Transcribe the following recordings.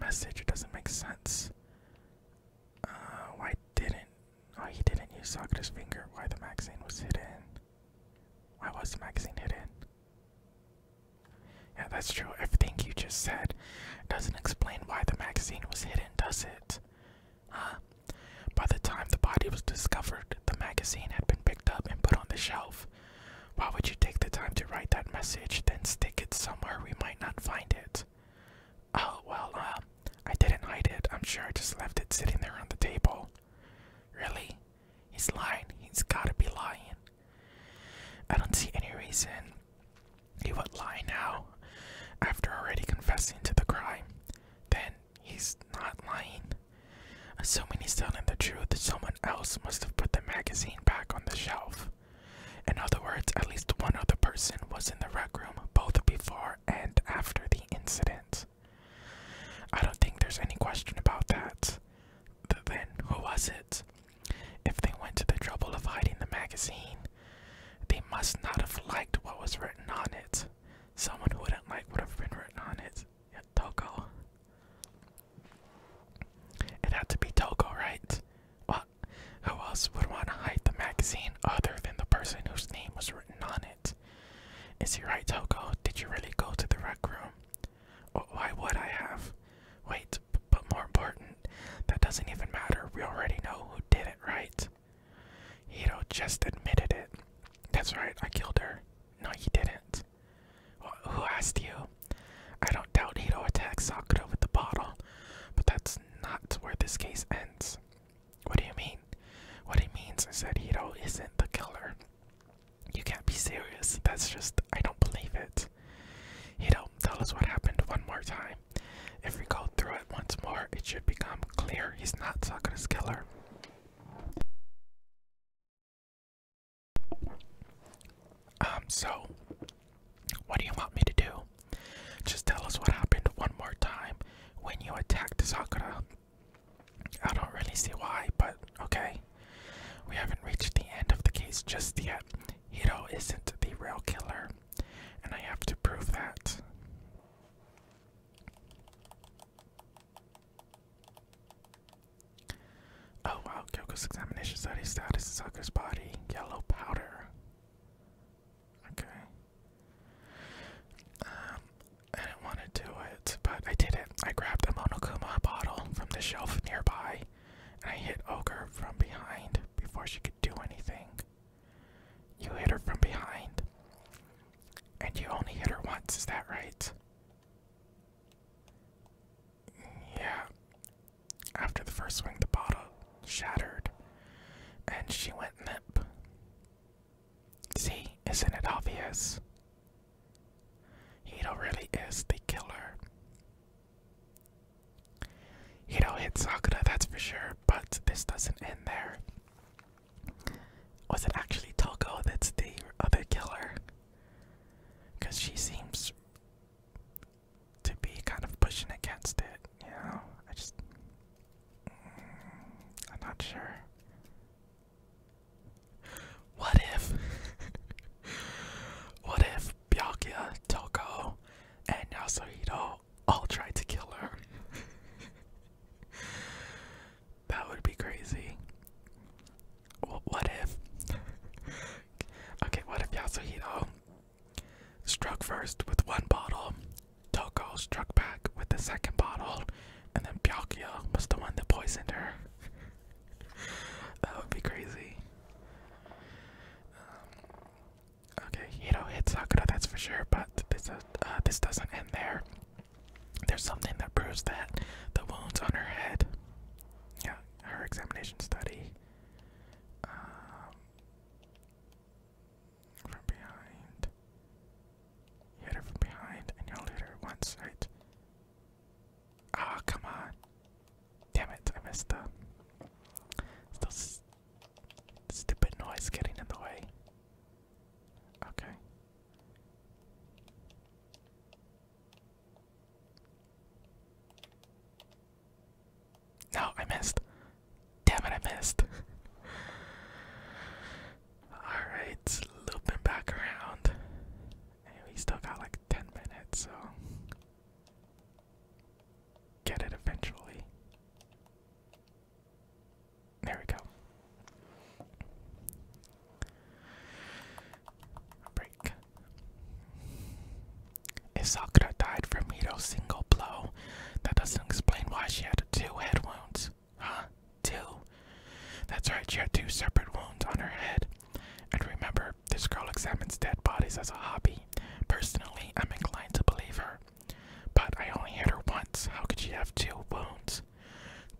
message? It doesn't make sense. Why didn't... Oh, he didn't use Sakura's finger. Why the magazine was hidden? Why was the magazine hidden? Yeah, that's true. Everything you just said doesn't explain why the magazine was hidden, does it? Huh? By the time the body was discovered, the magazine had been picked up and put on the shelf. Why would you take the time to write that message, then stick it somewhere we might not find it? Oh, well, I didn't hide it. I'm sure I just left it sitting there on the table. Really? He's lying. He's gotta be lying. I don't see any reason he would lie now, after already confessing to the crime. Then he's not lying. Assuming he's telling the truth, someone else must have put the magazine back on the shelf. In other words, at least one other person was in the rec room, both before and after the incident. I don't think there's any question about that. Then, who was it? If they went to the trouble of hiding the magazine, they must not have liked what was written on it. Someone who wouldn't like what have been written on it. Yeah, Toko. It had to be Toko, right? What? Who else would want to hide the magazine other than the person whose name was written on it? Is he right, Toko? Did you really go to the rec room? Why would I have? Wait, but more important, that doesn't even matter. We already know who did it, right? Hiro just admitted it. That's right, I killed her. No, you didn't. Who asked you? I don't doubt Hiro attacked Sakura with the bottle, but that's not where this case ends. What do you mean? What he means is that Hiro isn't the killer. You can't be serious. That's just, I don't believe it. Hiro, tell us what happened one more time. If we go through it once more, it should become clear he's not Sakura's killer. So, what do you want me to do? Just tell us what happened one more time when you attacked Sakura. I don't really see why, but okay. We haven't reached the end of the case just yet. Hiro isn't the real killer, and I have to prove that. Oh wow, Kyoko's examination study status of Sakura's body, yellow powder. Okay. I didn't want to do it, but I did it. I grabbed a Monokuma bottle from the shelf nearby, and I hit Ogre from behind before she could do anything. You hit her from behind, and you only hit her once, is that right? Yeah. After the first swing, the bottle shattered, and she went limp. See, isn't it obvious? Hiro really is the killer. Hiro hit Sakura, that's for sure, but this doesn't end there. Was it actually Toko that's the other killer? Because she seems to be kind of pushing against it, you know? I'm not sure. What if? What if Byakuya, Toko, and Yasuhiro all tried to kill her? That would be crazy. What if? Okay, what if Yasuhiro struck first with one bottle, Toko struck back with the second bottle, and then Byakuya was the one that poisoned her? That would be crazy. Okay, Hiro hit Sakura, that's for sure, but this doesn't end there. There's something that proves that the wounds on her head. Yeah, her examination study. From behind. You hit her from behind, and you'll hit her once, right? Ah, come on. Damn it, I missed the... Still stupid noise getting in the way. Okay. No, I missed. Damn it, I missed. Alright, looping back around. And we still got like 10 minutes, so get it Sakura died from Mito's single blow. That doesn't explain why she had 2 head wounds. Huh? 2? That's right, she had 2 separate wounds on her head. And remember, this girl examines dead bodies as a hobby. Personally, I'm inclined to believe her. But I only hit her once. How could she have 2 wounds?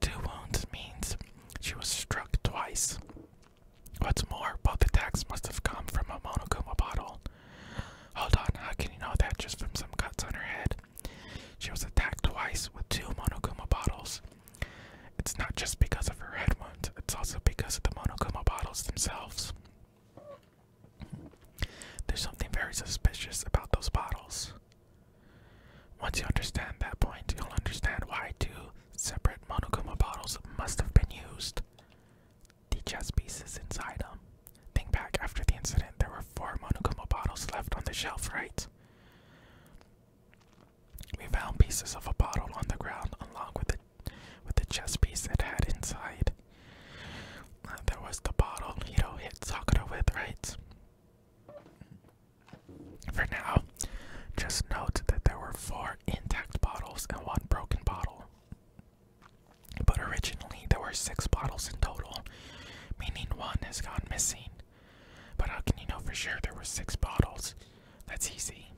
2 wounds means she was struck twice. What's more, both attacks must have come from a Monokuma bottle. Hold on, how can you know that just from some cuts on her head? She was attacked twice with 2 Monokuma bottles. It's not just because of her head wound, it's also because of the Monokuma bottles themselves. There's something very suspicious about those bottles. Once you understand that point, you'll understand why 2 separate Monokuma bottles must have been used. The chess pieces inside them. Think back, after the incident, there were 4 Monokuma bottles left on the shelf, right? We found pieces of a bottle on the ground along with the chess piece it had inside. There was the bottle Hito hit Sakura with, right? For now, just note that there were 4 intact bottles and 1 broken bottle. But originally there were 6 bottles in total, meaning 1 has gone missing. But how can you know for sure there were 6 bottles? That's easy.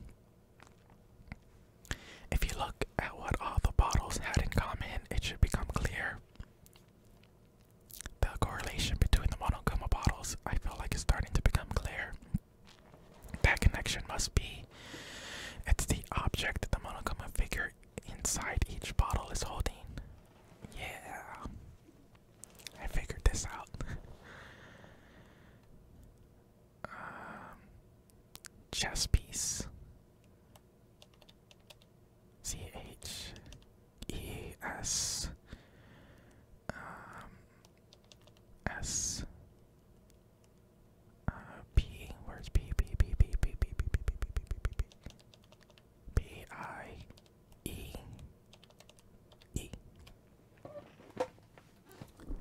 If you look at what all the bottles had in common, it should become clear. The correlation between the Monokuma bottles, I feel like, is starting to become clear. That connection must be, it's the object that the Monokuma figure inside each bottle is holding. Yeah, I figured this out. Chess piece. CHES S P. Where's P P P P P P P P P P P I E E.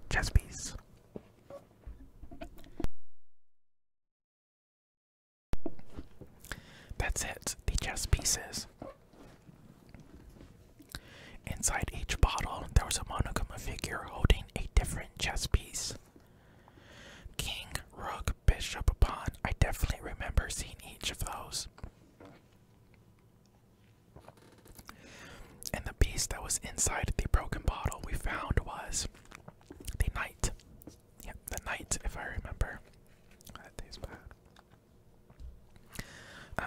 Chess piece. That's it, the chess pieces. Inside each bottle, there was a Monokuma figure holding a different chess piece. King, rook, bishop, pawn. I definitely remember seeing each of those. And the piece that was inside the broken bottle we found was the knight. Yep, the knight, if I remember. That tastes bad.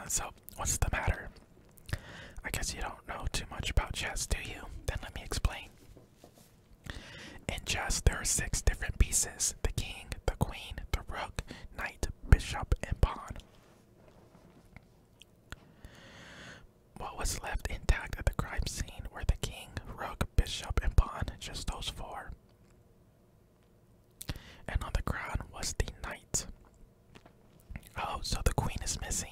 So, what's the matter? I guess you don't know too much about chess, do you? Then let me explain. In chess, there are 6 different pieces: the king, the queen, the rook, knight, bishop, and pawn. What was left intact at the crime scene were the king, rook, bishop, and pawn, just those 4. And on the ground was the knight. Oh, so the queen is missing.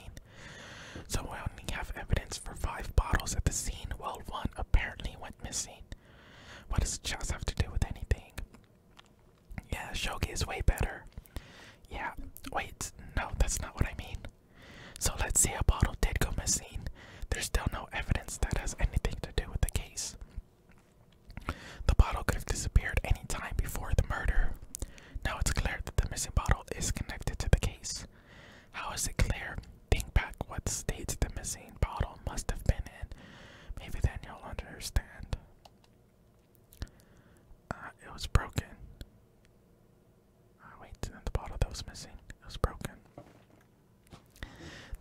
So we only have evidence for 5 bottles at the scene, while 1 apparently went missing. What does chess have to do with anything? Yeah, shogi is way better. Yeah, wait, no, that's not what I mean. So let's say a bottle did go missing. There's still no evidence that has anything to do with the case. The bottle could have disappeared any time before the murder. Now it's clear that the missing bottle is connected to the case. How is it clear? Think back what state the missing bottle must have been in. Maybe then you'll understand. It was broken. Wait, the bottle that was missing, it was broken.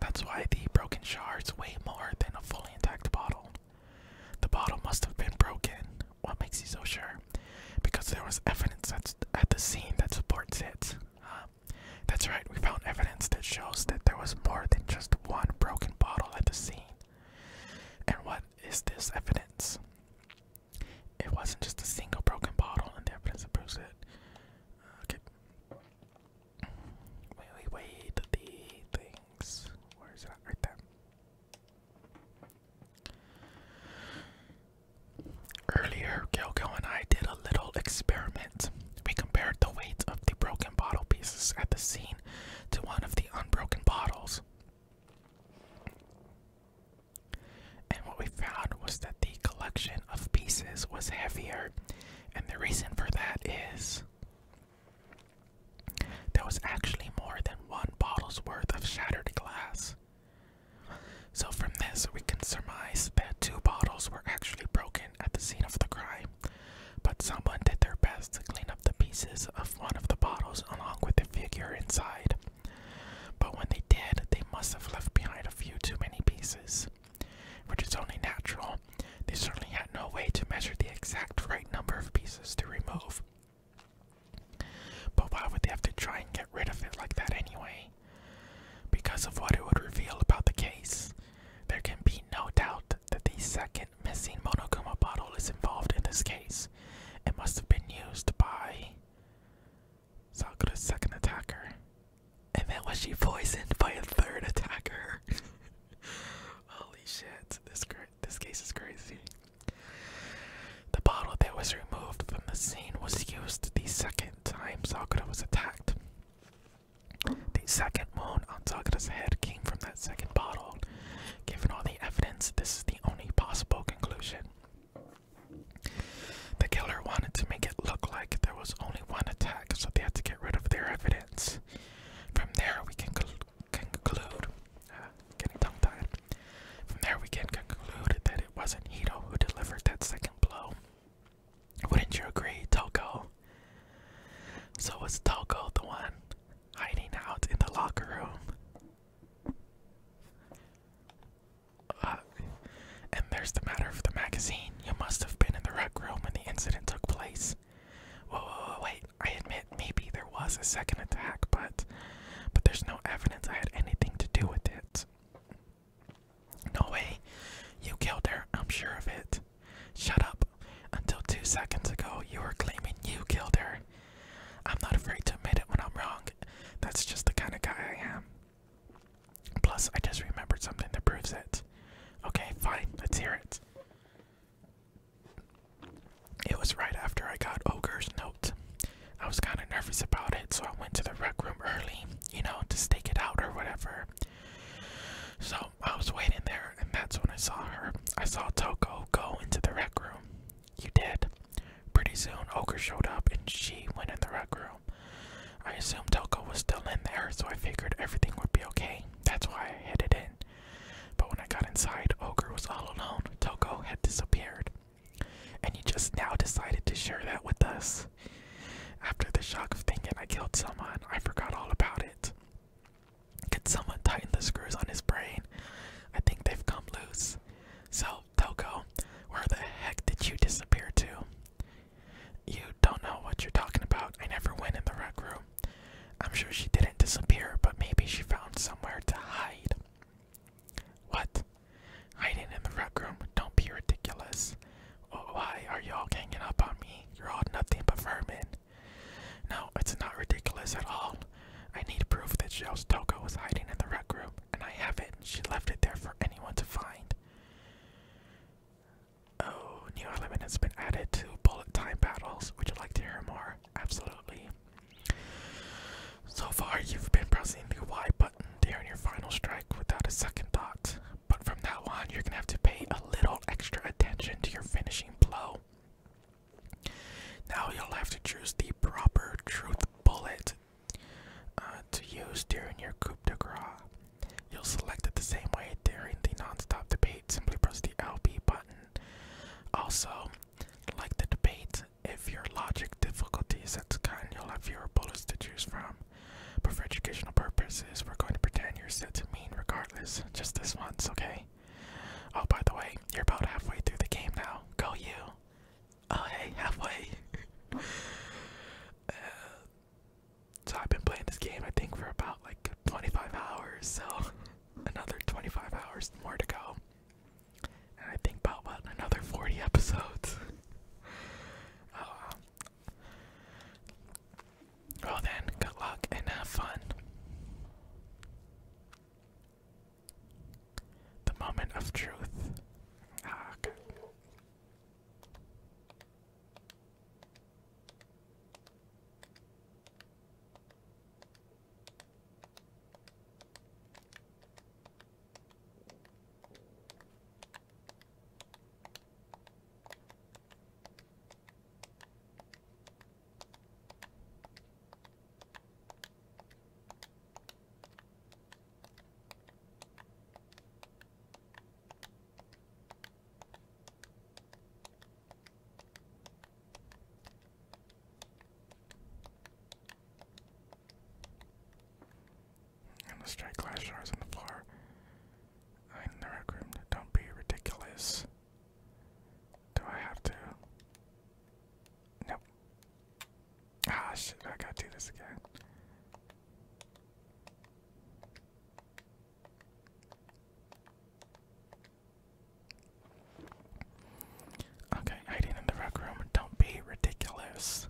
That's why the broken shards weigh more than a fully intact bottle. The bottle must have been broken. What makes you so sure? Because there was evidence at the scene that supports it. That's right, we found evidence that shows that there was more than just 1 broken bottle at the scene. And what is this evidence? It wasn't just a single broken bottle, and the evidence that proves it. Okay. Wait, the things. Where is it at? Right there. Earlier, Kyoko and I did a little experiment. We compared the weight of the broken bottle pieces at the scene to one of the unbroken bottles. was heavier, and the reason for that is there was actually more than one bottle's worth of shattered glass. So from this, we can surmise that 2 bottles were actually broken at the scene of the crime, but someone did their best to clean up the pieces of one of the bottles along with the figure inside. But when they did, they must have left behind a few too many pieces, which is only natural. They certainly had no way to measure the exact right number of pieces to remove. But why would they have to try and get rid of it like that anyway? Because of what it would reveal about the case, there can be no doubt that the second missing Monokuma bottle is involved in this case. It must have been used by Sakura's second attacker. And then was she poisoned by a third attacker? Holy shit, this case is crazy. The bottle that was removed from the scene was used the second time Sakura was attacked. The second wound on Sakura's head came from that second bottle. Given all the evidence, this is the only possible conclusion. The killer wanted to make it look like there was only one attack, so they had to get rid of their evidence. From there, we can conclude, getting tongue-tied. From there, we can conclude that it wasn't Hito who delivered that second blow. Wouldn't you agree, Toko? So was Toko the one hiding out in the locker room? And there's the matter of the magazine. You must have been in the rec room when the incident took place. Whoa, wait. I admit maybe there was a second attack, but there's no evidence I had anything to do with it. No way. You killed her. I'm sure of it. Shut up. Until 2 seconds ago, you were claiming you killed her. I'm not afraid to admit it when I'm wrong. That's just the kind of guy I am. Plus, I just remembered something that proves it. Okay, fine, let's hear it. It was right after I got Ogre's note. I was kind of nervous about it, so I went to the rec room early, to stake it out or whatever. So I was waiting there, and that's when I saw her. I saw Toko go into the rec room. You did. Pretty soon, Ogre showed up, and she went in the rec room. I assumed Toko was still in there, so I figured everything would be okay. That's why I headed in. But when I got inside, Ogre was all alone. Toko had disappeared. And you just now decided to share that with us. After the shock of thinking I killed someone, I forgot all about it. Could someone tighten the screws on his brain? I think they've come loose. So, Toko, where the heck did you disappear to? You don't know what you're talking about. I never went in the rec room. I'm sure she didn't disappear, but maybe she found somewhere to hide. What? Hiding in the rec room? Don't be ridiculous. Why are you all ganging up on me? You're all nothing but vermin. No, it's not ridiculous at all. I need proof that Joe's Toko was hiding in the rec room, and I have it. She left it there for anyone to find. Oh, new element has been added to bullet time battles. Would you like to hear more? Absolutely. So far, you've been pressing the Y button during your final strike without a second thought. But from now on, you're gonna have to pay a little extra attention to your finishing blow. Now you'll have to choose the proper truth bullet to use during your coup de grace. You'll select it the same way during the non-stop debate. Simply press the LB button. Also, like the debate, if your logic difficulty is set to 10, you'll have fewer bullets to choose from. But for educational purposes, we're going to pretend you're set to mean regardless. Just this once, okay? Oh, by the way, you're about halfway through the game now. Go you. Oh, hey, halfway. So I've been playing this game, I think, for about like 25 hours. So another 25 hours more to go. And I think about, what, another 40 episodes. Well then, good luck and have fun. The moment of truth. Okay. Straight glass shards on the floor. In the rec room. Don't be ridiculous. Do I have to? Nope. Ah, shit. I gotta do this again. Okay, hiding in the rec room. Don't be ridiculous.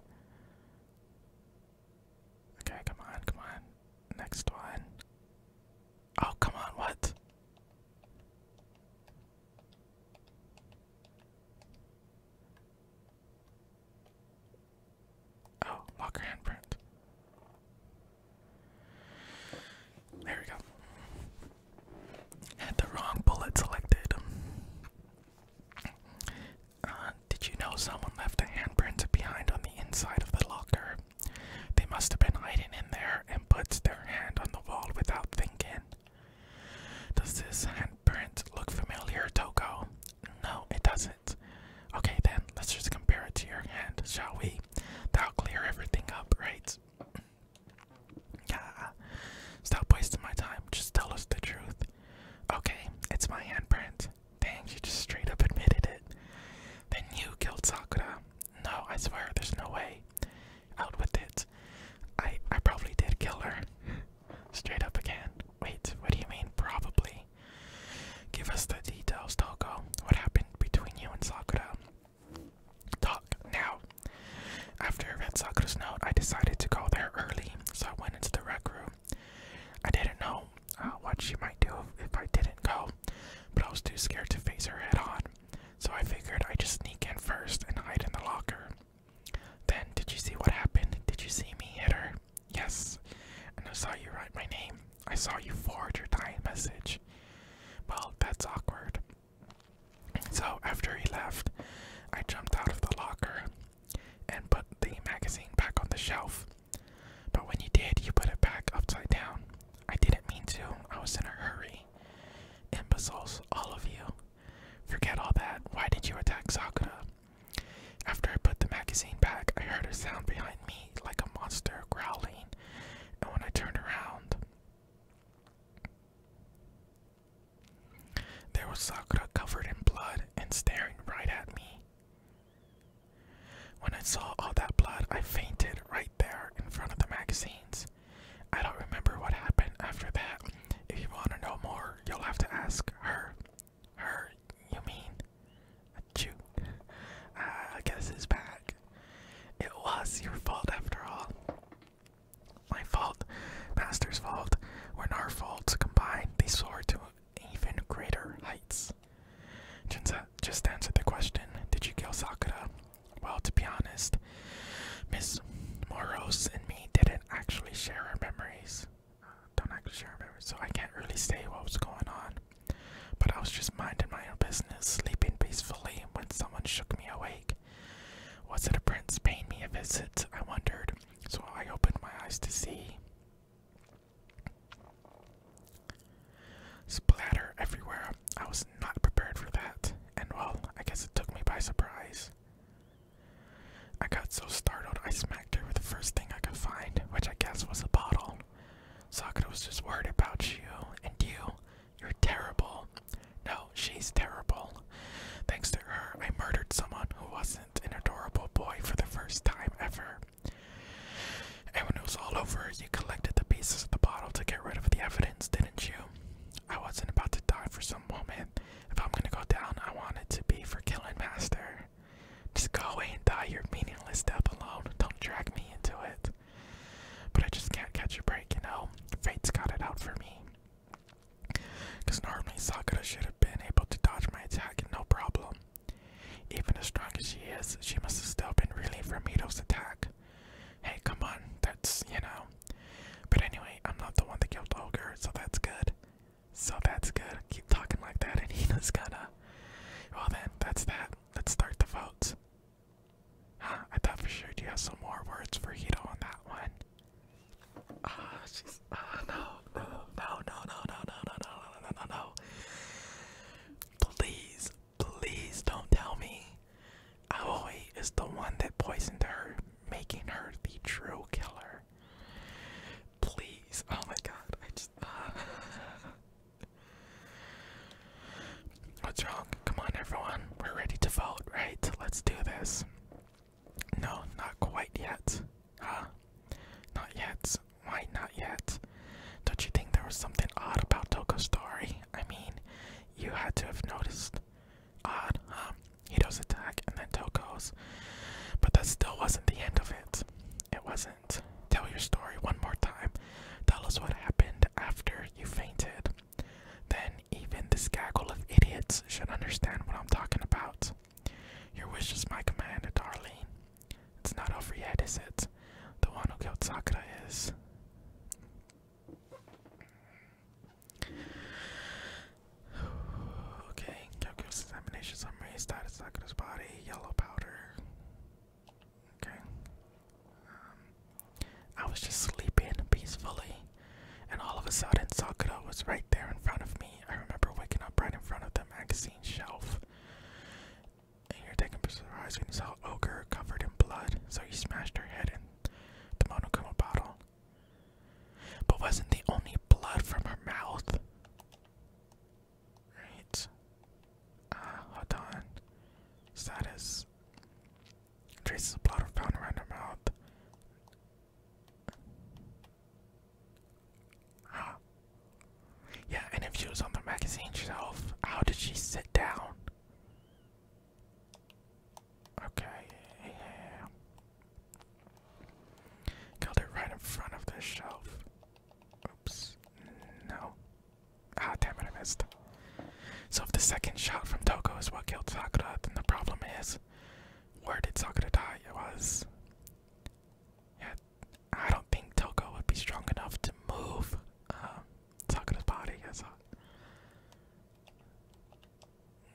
Okay, come on, come on. Next one. Oh, come on, what? Oh, locker handprint. There we go. Had the wrong bullet selected. Did you know someone left a handprint behind on the inside of the locker? They must have been hiding in there and put their hand on the wall without thinking. Does this handprint look familiar, Togo? No, it doesn't. Okay then, let's just compare it to your hand, shall we? That'll clear everything up, right? Yeah. Stop wasting my time, just tell us the truth. Okay, it's my handprint. Dang, you just straight up admitted it. Then you killed Sakura. No, I swear, there's no way. Out with it. I probably did kill her. Straight up again. Wait, what do you mean, probably? Give us the details, Togo. What happened between you and Sakura? Talk, now. After I read Sakura's note, I decided to go there early, so I went into the rec room. I didn't know what she might do if I didn't go, but I was too scared to face her head on, so I figured I'd just sneak in first and hide in the locker. Then, did you see what happened? Did you see me hit her? Yes, and I saw you write my name. I saw you forward your dying message. Well, that's awkward. So, after he left, I jumped out of the locker and put the magazine back on the shelf. But when you did, you put it back upside down. I didn't mean to. I was in a hurry. Imbeciles, all of you. Forget all that. Why did you attack Sakura? After I put the magazine back, I heard a sound behind me like a monster growling. And when I turned around, there was Sakura covered in blood and staring right at me. When I saw all that blood, I fainted right there in front of the magazines. I don't remember what happened after that. If you want to know more, you'll have to ask her. Her, you mean? Achoo. I guess it's back. It was your fault after all. My fault, Master's fault, when our faults combined, they soared to even greater heights. Jinza, just answer the question. Did you kill Sakura? Well, to be honest, Miss Moros and me didn't actually share our memories. Don't actually share our memories, so I can't really say what was going on. But I was just minding my own business, sleeping peacefully when someone shook me awake. Was it a prince paying me a visit? I wondered, so I opened my eyes to see. Splatter everywhere. I was not prepared for that, and well, I guess it took me by surprise. I got so startled I smacked her with the first thing I could find, which I guess was a bottle. Sakura was just worried about you, and you're terrible. No, she's terrible. Thanks to her, I murdered someone who wasn't an adorable boy for the first time ever. And when it was all over, you collected the pieces of the bottle to get rid of the evidence, didn't you? I wasn't about to die for some woman. If I'm gonna go down, I want it to be for killing Master. Just go away and die your meaningless death alone. Don't drag me into it. But I just can't catch a break, you know? Fate's got it out for me. Because normally Sakura should have been able to dodge my attack no problem. Even as strong as she is, she must have still been reeling from Mito's attack. Hey, come on, that's, you know. But anyway, I'm not the one that killed Ogre, so that's good. So that's good. Keep talking like that and Hina's gonna. Well then, that's that. Let's start the votes. Huh, I thought for sure you have some more words for Hito on that one. She's, no. Please don't tell me Aoi is the one that poisoned her, making her the true killer. Please, oh my god, I just, What's wrong? Come on, everyone. We're ready to vote, right? Let's do this. No, not quite yet. Huh? Not yet. Why not yet? Don't you think there was something odd about Toko's story? I mean, you had to have noticed. Odd, huh? Hito's attack and then Toko's. But that still wasn't the end of it. It wasn't. Tell your story one more time. Tell us what happened after you fainted. Then even this gaggle of idiots should understand what I'm talking about. Your wish is my command, darling. It's not over yet, is it? The one who killed Sakura is. Okay, Kyoko's examination summary. Status Sakura's body, yellow powder. Okay. I was just sleeping peacefully, and all of a sudden Sakura was right there in front of me. I remember waking up right in front of the magazine shelf. And you're taken by surprise when you saw Ogre covered in blood, so you smashed her head in the Monokuma bottle. But wasn't the only blood from her mouth? Right. Hold on. Status. Traces of blood were found around her mouth. Yeah, and if she was on the magazine shelf, how did she sit down? Okay, yeah. Killed her right in front of the shelf. Oops. No. Ah, damn it, I missed. So if the second shot from Toko is what killed Sakura, then the problem is, where did Sakura die? It was... Yeah, I don't think Toko would be strong enough to move Sakura's body. Yes.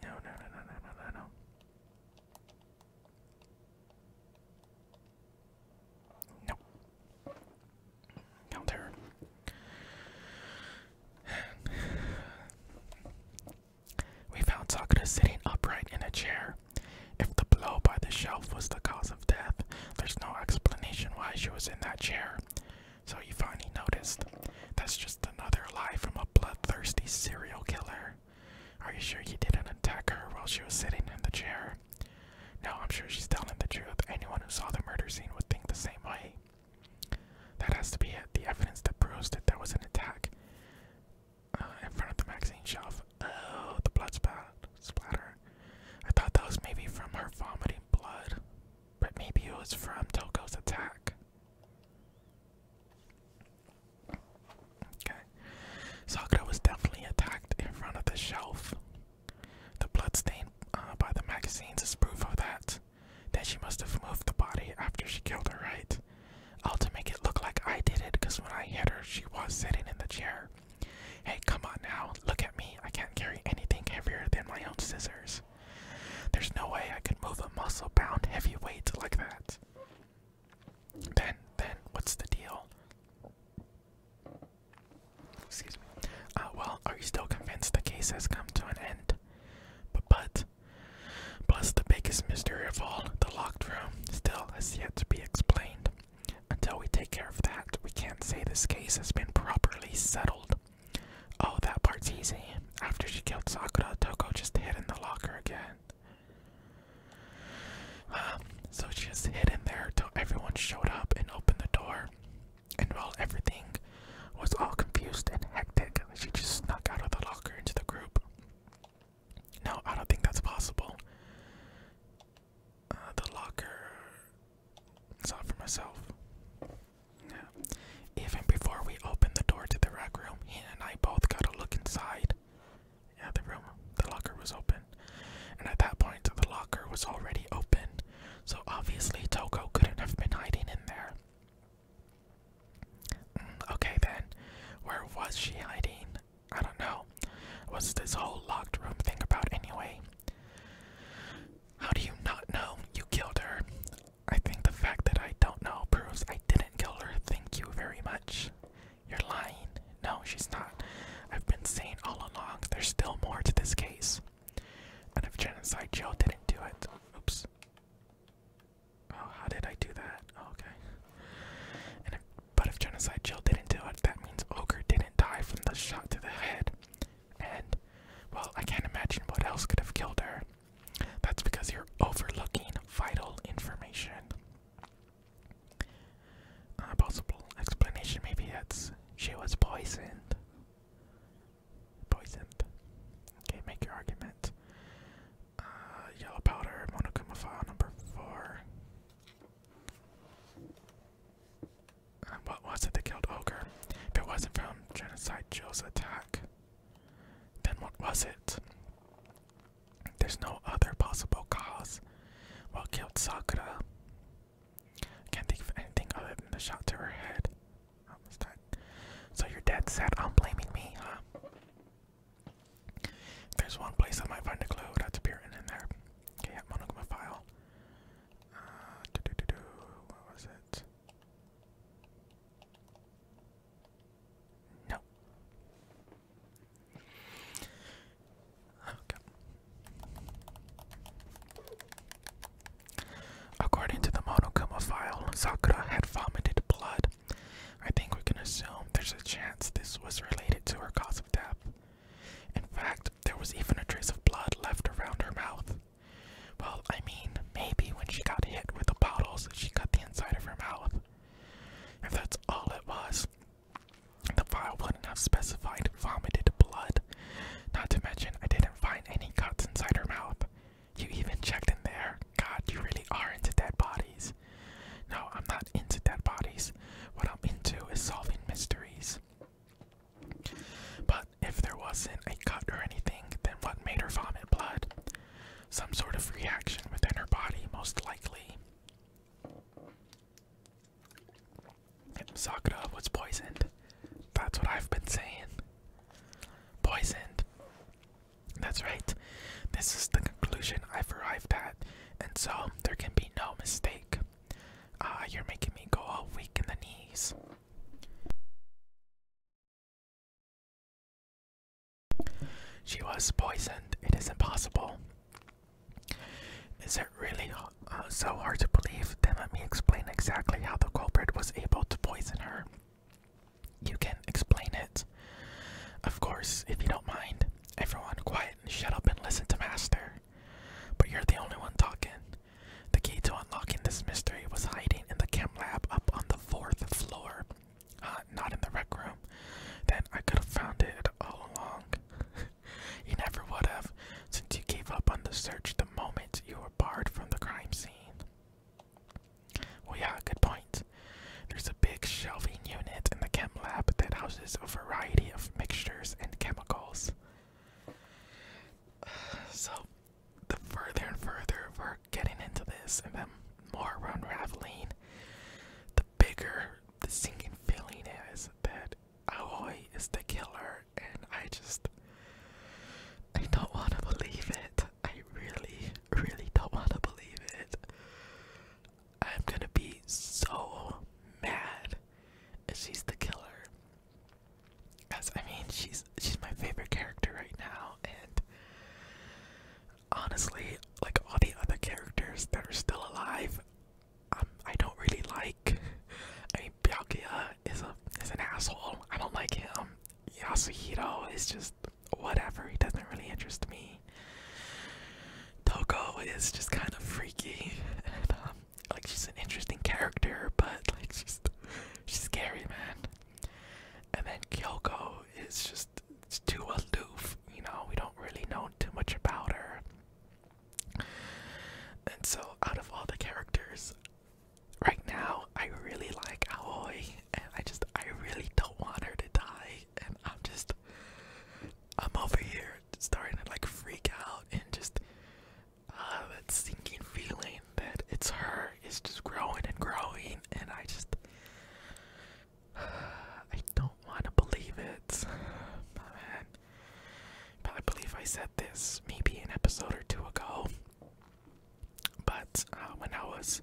No. Nope. Killed her. We found Sakura sitting upright in a chair. If the blow by the shelf was the cause of death, there's no explanation why she was in that chair. So you finally noticed. That's just another lie from a bloodthirsty serial killer. Are you sure you didn't attack her while she was sitting in the chair? No, I'm sure she's telling the truth. Anyone who saw the murder scene would think the same way. That has to be it. The evidence that proves that there was an attack in front of the magazine shelf. Oh, the blood splatter. I thought that was maybe from her vomiting blood, but maybe it was from Toko's attack. Okay. Sakura was definitely attacked in front of the shelf. The bloodstain by the magazines is proof of that. Then she must have moved the body after she killed her, right? All to make it look like I did it, because when I hit her, she was sitting in the chair. Hey, come on now, look at me. I can't carry anything heavier than my own scissors. There's no way I could move a muscle-bound heavy weight like that. Then, what's the deal? Excuse me. Well, are you still convinced the case has come to an end? But, plus the biggest mystery of all, the locked room, still has yet to be explained. Until we take care of that, we can't say this case has been properly settled. Oh, that part's easy. After she killed Sakura, Toko just hid in the locker again. So she just hid in there till everyone showed up and opened the door. And while everything was all confused and hectic, she just snuck out of the locker into the group. No, I don't think that's possible. The locker... I saw it for myself. Yeah. Even before we opened the door to the rec room, he and I both got a look inside. Yeah, the locker was open. And at that point, the locker was already open. So obviously Toko couldn't have been hiding in there. Okay then, where was she hiding? I don't know. What's this whole locked room thing about anyway? How do you not know you killed her? I think the fact that I don't know proves I didn't kill her. Thank you very much. You're lying. No, she's not. I've been saying all along there's still more to this case. And if Genocide Joe didn't do it... Oops. Oh, how did I do that? Oh, okay. But if Genocide Jill didn't do it, that means Ogre didn't die from the shot to the head. And, well, I can't imagine what else could have wasn't from Genocide Joe's attack, then what was it? There's no other possible cause. What killed Sakura? Can't think of anything other than the shot to her head. What was that? So your dad said I'm blaming me, huh? There's one place I might find a clue that's appearing in there. Okay, yeah, Monogama file. What was it? No. Okay. According to the Monokuma file, Sakura had vomited blood. I think we can assume there's a chance this was related to her cause of death. In fact, there was even a trace of blood left around her mouth. Well, I mean, maybe when she got hit with the bottles, she cut the inside of her mouth. If that's all it was, the file wouldn't have specified vomited blood. Not to mention, I didn't find any cuts inside her mouth. You even checked in there. God, you really are into dead bodies. No, I'm not into dead bodies. What I'm into is solving mysteries. But if there wasn't a cut or anything, then what made her vomit blood? Some sort of reaction within her body, most likely. Sakura was poisoned. That's what I've been saying. Poisoned. That's right. This is the conclusion I've arrived at, and so there can be no mistake. You're making me go all weak in the knees. She was poisoned. It is impossible. Is it really so hard to believe? Then let me explain exactly how the culprit was able to poison her. You can explain it. Of course, if you don't mind. Everyone quiet and shut up and listen to Master. But you're the only one talking. The key to unlocking this mystery was hiding in the chem lab up on the 4th floor. Not in the rec room. Then I could have found it all along. You never would have, since you gave up on the search the moment you were barred from the crime scene. Well, yeah, good point. There's a big shelving unit in the chem lab that houses a variety of mixtures and chemicals. So, the further and further we're getting into this, and the more we're unraveling, the bigger the sinking feeling is that Aoi is the killer, and I don't want to believe it. I really, really don't want to believe it. I'm gonna be so mad if she's the killer. As I mean, she's my favorite character right now, and honestly, like all the other characters that are still alive, I don't really like. I mean, Byakuya is an asshole. I don't like him. Yasuhiro is just whatever. He doesn't really interest me. Toko is just kind of freaky, and like she's an interesting character, but like she's scary, man. And then Kyoko is just too aloof. You know, we don't really know too much about her. And so, out of all the characters, right now, I really like Aoi, and I really don't want her to die, and I'm over here starting to like freak out, and just that sinking feeling that it's her is just growing and growing, and I don't want to believe it. Man, but I believe I said this maybe an episode or two ago, but when I was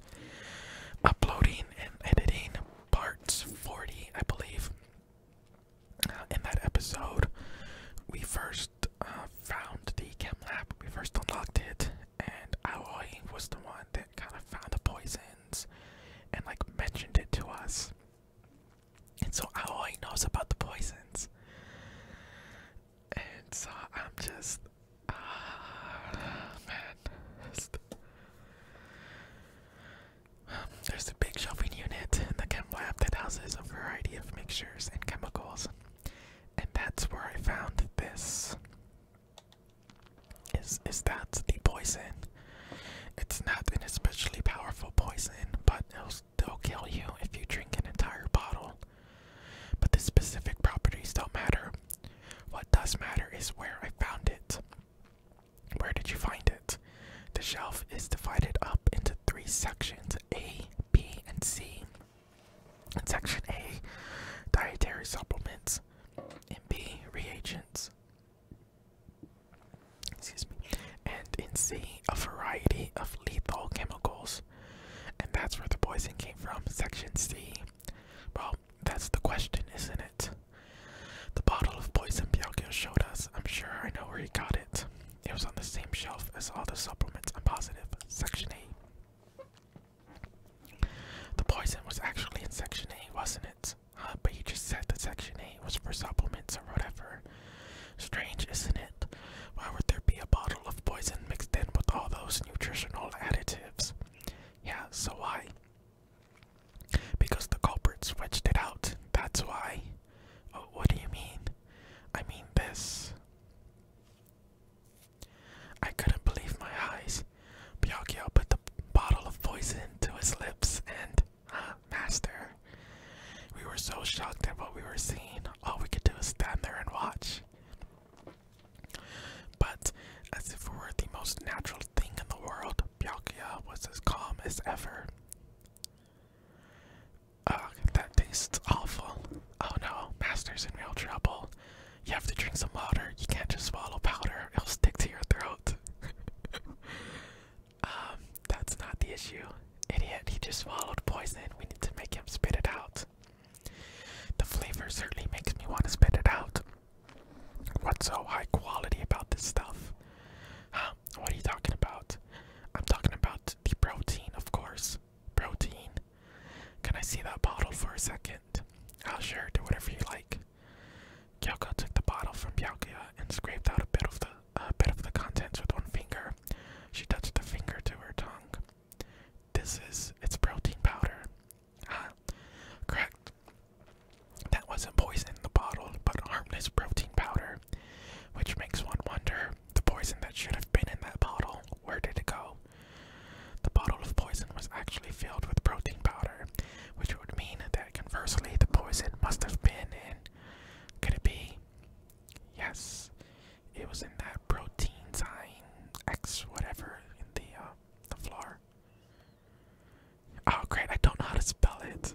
uploading and editing part 40, I believe, in that episode, we first found the chem lab. We first unlocked it, and Aoi was the one that kind of found the poisons and like mentioned it to us. And so Aoi knows about the poisons, and so I'm just, man, there's a big shelving unit in the chem lab that houses a variety of mixtures and chemicals, and that's where I found this. Is that the poison? It's not an especially powerful sections A, B, and C. In section A, dietary supplements. In B, reagents. Excuse me. And in C, a variety of lethal chemicals. And that's where the poison came from, section C. Well, that's the question, isn't it? The bottle of poison Byakuya showed us, I'm sure I know where he got it. It was on the same shelf as all the supplements, I'm positive. Section A. The poison was actually in section A, wasn't it? But you just said that section A was for supplements or whatever. Strange, isn't it? Why would there be a bottle of poison mixed in with all those nutritional additives? Yeah, so why? Because the culprit switched it out, that's why. Oh, what do you mean? I mean this. I couldn't believe my eyes. Byakuya put the bottle of poison to his lips and, master. We were so shocked at what we were seeing, all we could do was stand there and watch. But, as if it were the most natural thing in the world, Byakuya was as calm as ever. Ugh, that tastes awful. Oh no, Master's in real trouble. You have to drink some water. You can't just swallow powder. It'll stick to your throat. That's not the issue. Idiot, he just swallowed poison. We need to make him spit it out. The flavor certainly makes me want to spit it out. What's so high quality about this stuff? What are you talking about? I'm talking about the protein, of course. Protein. Can I see that bottle for a second? Oh, sure, do whatever you like. Kyoko took the bottle from Byakuya and scraped out a bit of the contents with one finger. She touched the finger to her tongue. It's protein powder. Correct. That wasn't poison in the bottle, but harmless protein powder. Which makes one wonder, the poison that should have been in that bottle, where did it go? The bottle of poison was actually filled with protein powder, which would mean that conversely the poison must have been in. Could it be? Yes, it was in that protein sign X whatever in the floor. Oh great, I don't know how to spell it.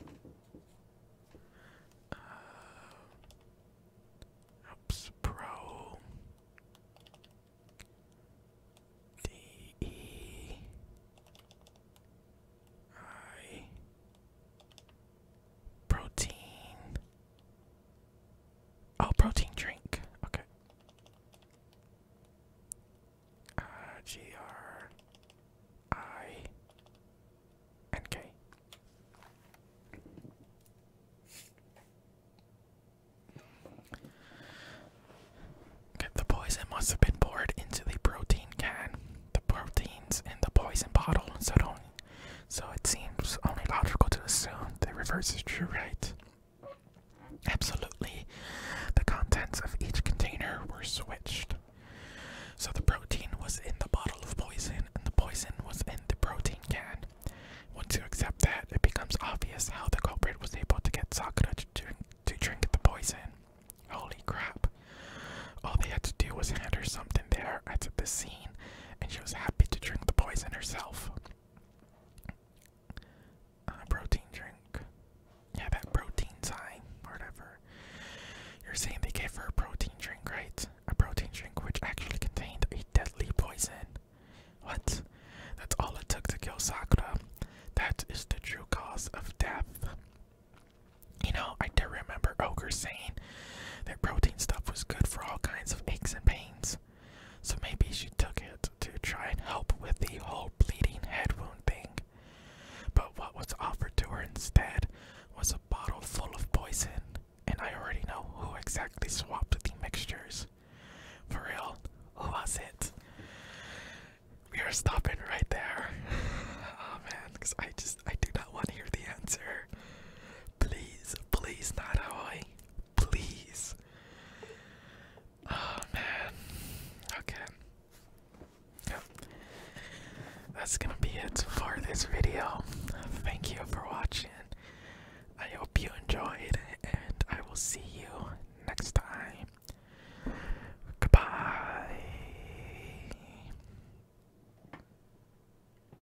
Oops, pro DEI protein. Oh, protein drink. Okay. GRINK. Okay, the poison must have been poured into the protein can. The protein's in the poison bottle, so it seems only logical to assume the reverse is true, right? Absolutely. The contents of each container were switched. So the protein was in the bottle of poison, and the poison was in the protein can. Once you accept that, it becomes obvious how the culprit was able to get Sakura to drink the poison. Holy crap. All they had to do was hand her something there at the scene, and she was happy to drink the poison herself. Protein drink. Yeah, that protein sign, or whatever. You're saying they gave her a protein drink, right? A protein drink which actually contained a deadly poison. What? That's all it took to kill Sakura. That is the true cause of death. You know, I do remember Ogre saying that protein stuff was good for all kinds of aches and pains. So maybe she took it to try and help with the whole bleeding head wound thing. But what was offered to her instead was a bottle full of poison, and I already know who exactly swapped the mixtures. For real, who was it? We are stopping right there. Oh man, because I do not want to hear the answer. Please, please not Aoi. Please. Oh man. Okay. Yep. That's gonna be it for this video. Thank you for